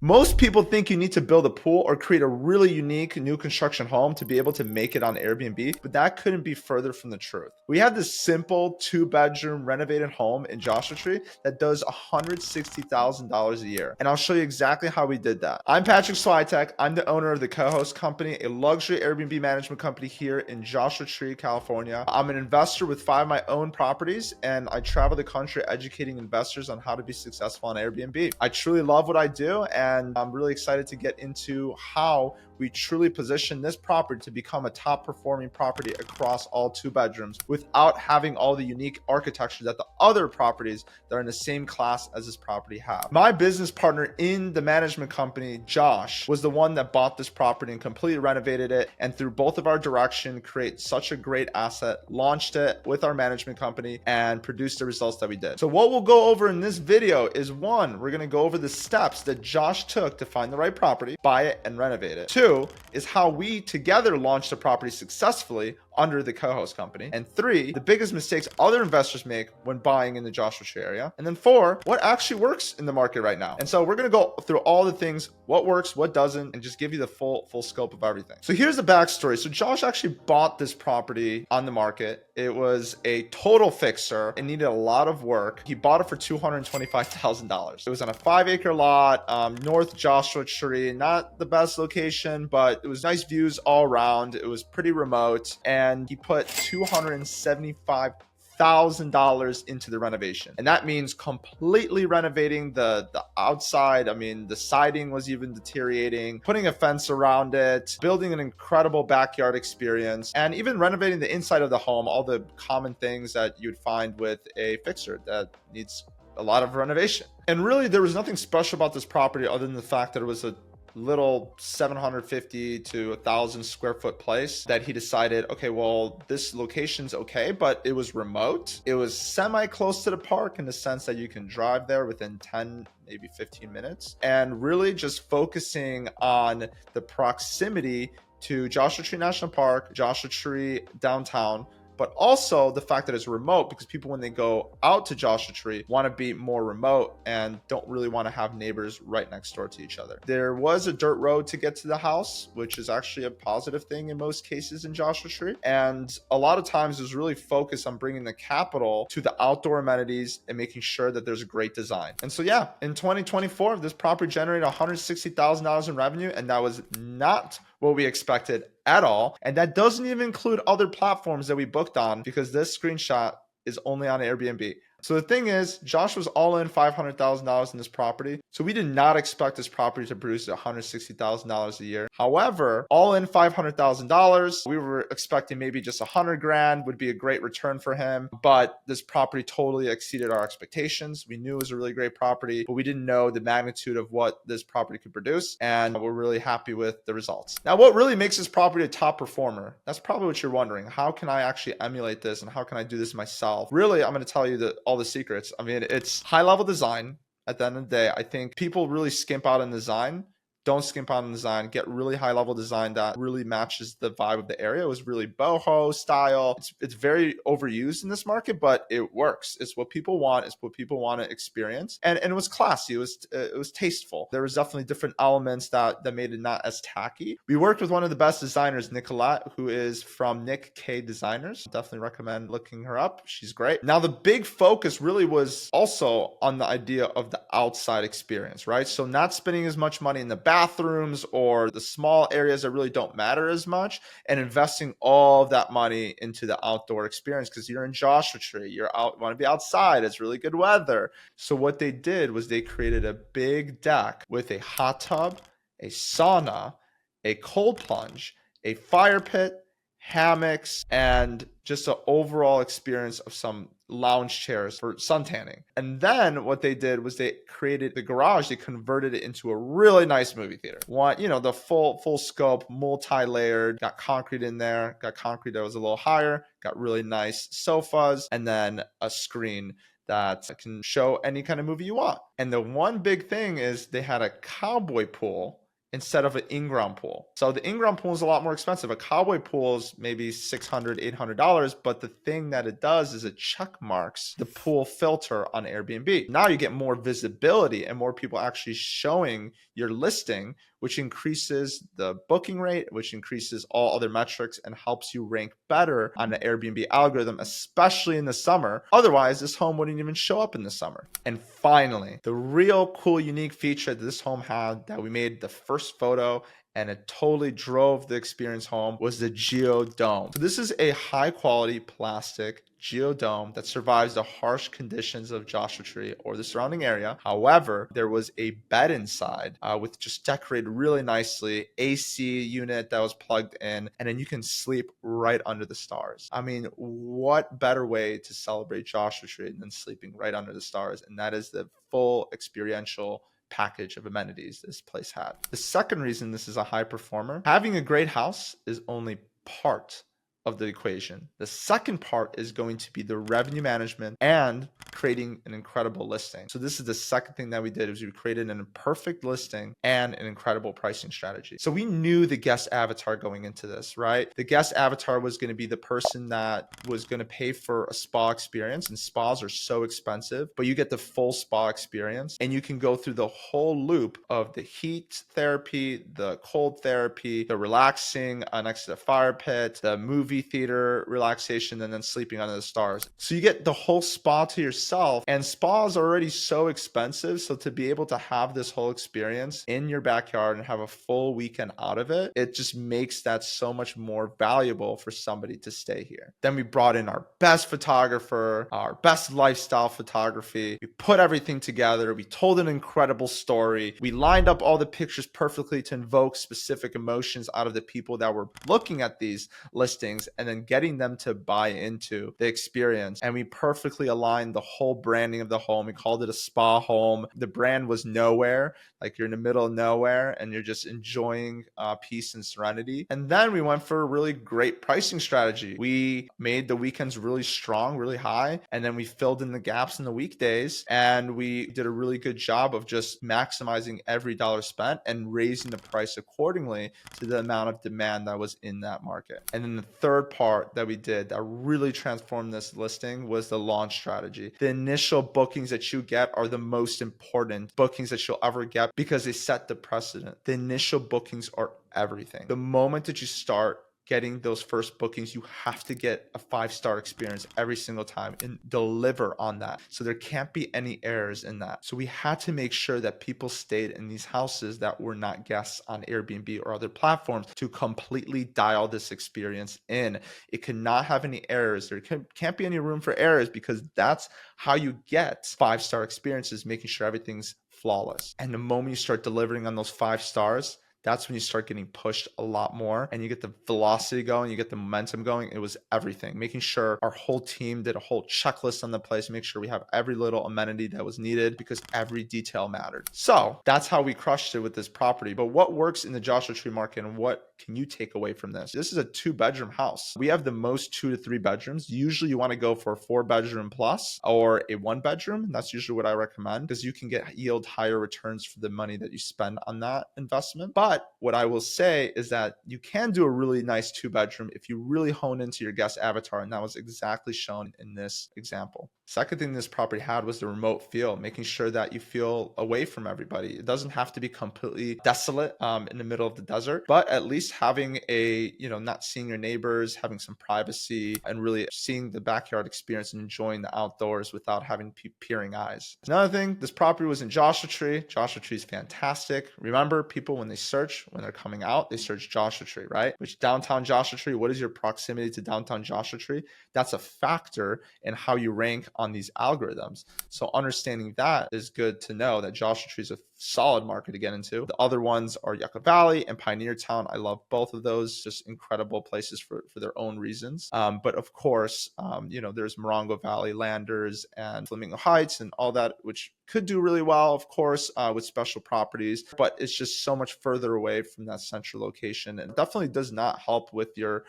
Most people think you need to build a pool or create a really unique new construction home to be able to make it on Airbnb, but that couldn't be further from the truth. We have this simple 2-bedroom renovated home in Joshua Tree that does $160,000 a year. And I'll show you exactly how we did that. I'm Patrick Switek. I'm the owner of the Co-Host Company, a luxury Airbnb management company here in Joshua Tree, California. I'm an investor with 5 of my own properties, and I travel the country educating investors on how to be successful on Airbnb. I truly love what I do, and I'm really excited to get into how we truly position this property to become a top performing property across all 2 bedrooms without having all the unique architecture that the other properties that are in the same class as this property have. My business partner in the management company, Josh, was the one that bought this property and completely renovated it, and through both of our direction create such a great asset, launched it with our management company, and produced the results that we did. So what we'll go over in this video is, 1, we're going to go over the steps that Josh took to find the right property, buy it, and renovate it. 2 is how we together launched the property successfully under the Co-Host Company. And 3, the biggest mistakes other investors make when buying in the Joshua Tree area. And then 4, what actually works in the market right now. And so we're going to go through all the things, what works, what doesn't, and just give you the full scope of everything. So here's the backstory. So Josh actually bought this property on the market. It was a total fixer. It needed a lot of work. He bought it for $225,000. It was on a 5-acre lot, North Joshua Tree, not the best location, but it was nice views all around. It was pretty remote, and he put $275,000 into the renovation. And that means completely renovating the outside. I mean, the siding was even deteriorating, putting a fence around it, building an incredible backyard experience, and even renovating the inside of the home, all the common things that you'd find with a fixer that needs a lot of renovation. And really, there was nothing special about this property other than the fact that it was a little 750 to 1,000 square foot place that he decided, okay, well, this location's okay, but it was remote. It was semi close to the park in the sense that you can drive there within 10, maybe 15 minutes, and really just focusing on the proximity to Joshua Tree National Park, Joshua Tree downtown, but also the fact that it's remote, because people, when they go out to Joshua Tree, want to be more remote and don't really want to have neighbors right next door to each other. There was a dirt road to get to the house, which is actually a positive thing in most cases in Joshua Tree. And a lot of times it was really focused on bringing the capital to the outdoor amenities and making sure that there's a great design. And so, yeah, in 2024, this property generated $160,000 in revenue, and that was not what we expected at all. And that doesn't even include other platforms that we booked on, because this screenshot is only on Airbnb. So the thing is, Josh was all in $500,000 in this property. So we did not expect this property to produce $160,000 a year. However, all in $500,000, we were expecting maybe just $100,000 would be a great return for him. But this property totally exceeded our expectations. We knew it was a really great property, but we didn't know the magnitude of what this property could produce. And we're really happy with the results. Now, what really makes this property a top performer? That's probably what you're wondering. How can I actually emulate this, and how can I do this myself? Really, I'm going to tell you that all the secrets. I mean, it's high level design. At the end of the day, I think people really skimp out on design. Don't skimp out on design. Get really high level design that really matches the vibe of the area. It was really boho style. It's very overused in this market, but it works. It's what people want. It's what people want to experience. And it was classy. It was tasteful. There was definitely different elements that made it not as tacky. We worked with one of the best designers, Nicolette, who is from Nick K Designers. Definitely recommend looking her up. She's great. Now, the big focus really was also on the idea of the outside experience, right? So not spending as much money in the bathrooms or the small areas that really don't matter as much, and investing all of that money into the outdoor experience, because you're in Joshua Tree, you want to be outside, it's really good weather. So what they did was they created a big deck with a hot tub, a sauna, a cold plunge, a fire pit, hammocks, and just an overall experience of some lounge chairs for suntanning. And then what they did was they created the garage. They converted it into a really nice movie theater. The full scope, multi-layered, got concrete in there, got concrete that was a little higher, got really nice sofas, and then a screen that can show any kind of movie you want. And the one big thing is they had a cowboy pool instead of an in-ground pool. So the in-ground pool is a lot more expensive. A cowboy pool is maybe $600, $800, but the thing that it does is it check marks the pool filter on Airbnb. Now you get more visibility and more people actually showing your listing, which increases the booking rate, which increases all other metrics and helps you rank better on the Airbnb algorithm, especially in the summer. Otherwise, this home wouldn't even show up in the summer. And finally, the real cool, unique feature that this home had that we made the first photo and it totally drove the experience home was the Geo Dome. So this is a high quality plastic Geo Dome that survives the harsh conditions of Joshua Tree or the surrounding area. However, there was a bed inside with just decorated really nicely, AC unit that was plugged in, and then you can sleep right under the stars. I mean, what better way to celebrate Joshua Tree than sleeping right under the stars? And that is the full experiential package of amenities this place had. The second reason this is a high performer, having a great house is only part of the equation. The second part is going to be the revenue management and creating an incredible listing. So this is the second thing that we did, is we created a perfect listing and an incredible pricing strategy. So we knew the guest avatar going into this, right? The guest avatar was going to be the person that was going to pay for a spa experience, and spas are so expensive, but you get the full spa experience and you can go through the whole loop of the heat therapy, the cold therapy, the relaxing next to the fire pit, the movie theater relaxation, and then sleeping under the stars. So you get the whole spa to yourself, and spas are already so expensive. So to be able to have this whole experience in your backyard and have a full weekend out of it, it just makes that so much more valuable for somebody to stay here. Then we brought in our best photographer, our best lifestyle photography. We put everything together. We told an incredible story. We lined up all the pictures perfectly to invoke specific emotions out of the people that were looking at these listings, and then getting them to buy into the experience. And we perfectly aligned the whole branding of the home. We called it a spa home. The brand was nowhere, like you're in the middle of nowhere and you're just enjoying peace and serenity. And then we went for a really great pricing strategy. We made the weekends really strong, really high, and then we filled in the gaps in the weekdays, and we did a really good job of just maximizing every dollar spent and raising the price accordingly to the amount of demand that was in that market. And then the third part that we did that really transformed this listing was the launch strategy. The initial bookings that you get are the most important bookings that you'll ever get because they set the precedent. The initial bookings are everything. The moment that you start getting those first bookings, you have to get a 5-star experience every single time and deliver on that. So there can't be any errors in that. So we had to make sure that people stayed in these houses that were not guests on Airbnb or other platforms to completely dial this experience in. It cannot have any errors. There can't be any room for errors, because that's how you get 5-star experiences, making sure everything's flawless. And the moment you start delivering on those 5 stars, that's when you start getting pushed a lot more and you get the velocity going, you get the momentum going. It was everything, making sure our whole team did a whole checklist on the place, make sure we have every little amenity that was needed, because every detail mattered. So that's how we crushed it with this property. But what works in the Joshua Tree market, and what can you take away from this? This is a 2-bedroom house. We have the most 2 to 3 bedrooms. Usually you want to go for a 4-bedroom plus or a 1-bedroom. That's usually what I recommend, because you can yield higher returns for the money that you spend on that investment. But what I will say is that you can do a really nice 2-bedroom if you really hone into your guest avatar, and that was exactly shown in this example. Second thing this property had was the remote feel, making sure that you feel away from everybody. It doesn't have to be completely desolate in the middle of the desert, but at least having a, not seeing your neighbors, having some privacy, and really seeing the backyard experience and enjoying the outdoors without having peering eyes. Another thing, this property was in Joshua Tree. Joshua Tree is fantastic. Remember, people, when they search, when they're coming out, they search Joshua Tree, right? Which downtown Joshua Tree, what is your proximity to downtown Joshua Tree? That's a factor in how you rank on these algorithms. So understanding that is good to know that Joshua Tree is a solid market to get into. The other ones are Yucca Valley and Pioneer Town. I love both of those, just incredible places for their own reasons. But of course, there's Morongo Valley, Landers, and Flamingo Heights and all that, which could do really well, of course, with special properties, but it's just so much further away from that central location, and definitely does not help with your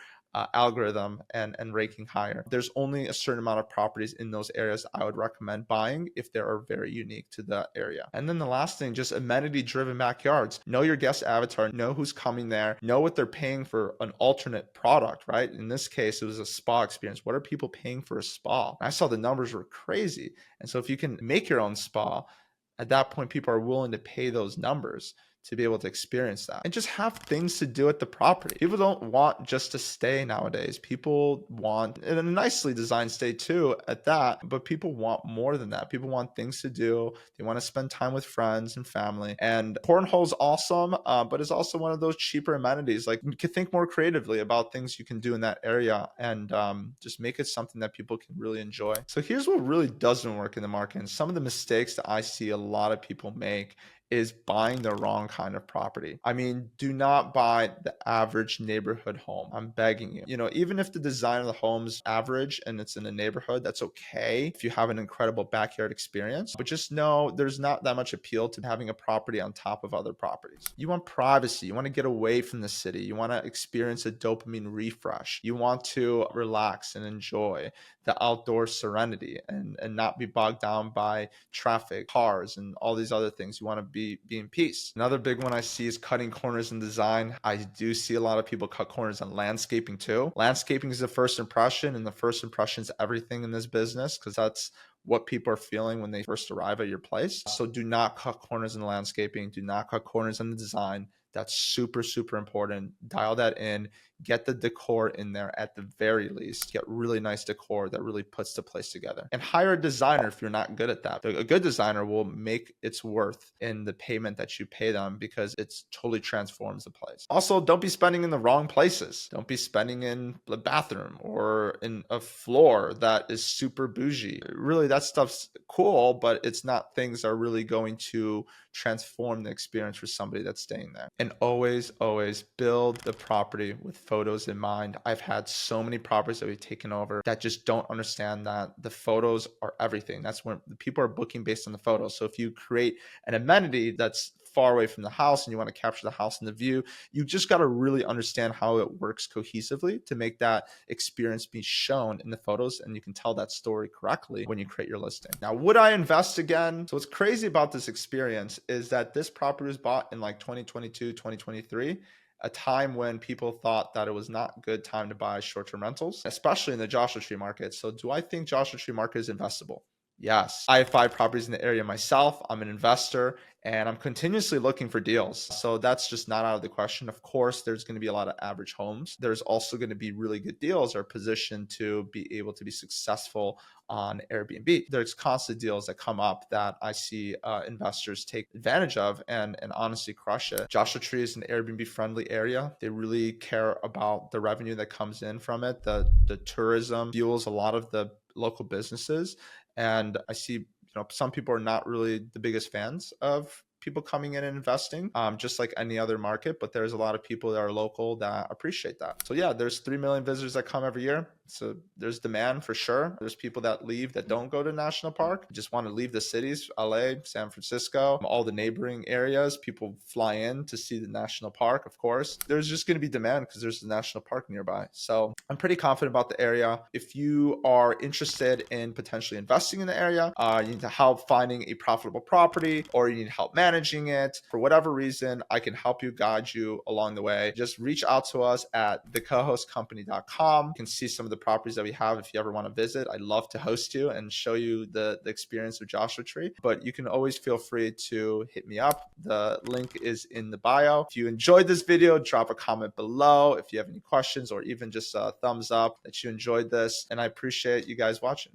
algorithm and ranking higher. There's only a certain amount of properties in those areas I would recommend buying if they are very unique to the area. And then the last thing, just amenity driven backyards. Know your guest avatar, know who's coming there, know what they're paying for an alternate product, right? In this case, it was a spa experience. What are people paying for a spa? I saw the numbers were crazy. And so if you can make your own spa, at that point, people are willing to pay those numbers to be able to experience that and just have things to do at the property. People don't want just to stay nowadays. People want, and a nicely designed stay too at that, but people want more than that. People want things to do. They want to spend time with friends and family. And cornhole's awesome, but it's also one of those cheaper amenities. Like, you can think more creatively about things you can do in that area and just make it something that people can really enjoy. So here's what really doesn't work in the market. And some of the mistakes that I see a lot of people make is buying the wrong kind of property. I mean, do not buy the average neighborhood home. I'm begging you. You know, even if the design of the home's average and it's in a neighborhood, that's okay if you have an incredible backyard experience. But just know there's not that much appeal to having a property on top of other properties. You want privacy. You want to get away from the city. You want to experience a dopamine refresh. You want to relax and enjoy the outdoor serenity and not be bogged down by traffic, cars, and all these other things. You want to be in peace. Another big one I see is cutting corners in design. I do see a lot of people cut corners on landscaping too. Landscaping is the first impression, and the first impression is everything in this business, because that's what people are feeling when they first arrive at your place. So do not cut corners in the landscaping. Do not cut corners in the design. That's super, super important. Dial that in. Get the decor in there at the very least. Get really nice decor that really puts the place together. And hire a designer if you're not good at that. A good designer will make its worth in the payment that you pay them, because it totally transforms the place. Also, don't be spending in the wrong places. Don't be spending in the bathroom or in a floor that is super bougie. Really, that stuff's cool, but it's not things that are really going to transform the experience for somebody that's staying there. And always, always build the property with photos in mind. I've had so many properties that we've taken over that just don't understand that the photos are everything. That's when the people are booking based on the photos. So if you create an amenity that's far away from the house and you want to capture the house and the view, you just got to really understand how it works cohesively to make that experience be shown in the photos, and you can tell that story correctly when you create your listing. Now, would I invest again? So what's crazy about this experience is that this property was bought in like 2022, 2023, a time when people thought that it was not a good time to buy short-term rentals, especially in the Joshua Tree market. So do I think Joshua Tree market is investable? Yes. I have 5 properties in the area myself. I'm an investor and I'm continuously looking for deals. So that's just not out of the question. Of course, there's going to be a lot of average homes. There's also going to be really good deals that are positioned to be able to be successful on Airbnb. There's constant deals that come up that I see investors take advantage of and honestly crush it. Joshua Tree is an Airbnb friendly area. They really care about the revenue that comes in from it. The tourism fuels a lot of the local businesses. And I see, some people are not really the biggest fans of people coming in and investing, just like any other market, but there's a lot of people that are local that appreciate that. So yeah, there's 3 million visitors that come every year. So there's demand for sure. There's people that leave that don't go to national park, just want to leave the cities, LA, San Francisco, all the neighboring areas. People fly in to see the national park, of course. There's just going to be demand because there's a national park nearby. So I'm pretty confident about the area. If you are interested in potentially investing in the area, you need to help finding a profitable property, or you need help managing it. For whatever reason, I can help you, guide you along the way. Just reach out to us at thecohostcompany.com. You can see some of the properties that we have if you ever want to visit. I'd love to host you and show you the experience of Joshua Tree, but you can always feel free to hit me up. The link is in the bio. If you enjoyed this video, drop a comment below if you have any questions, or even just a thumbs up that you enjoyed this. And I appreciate you guys watching.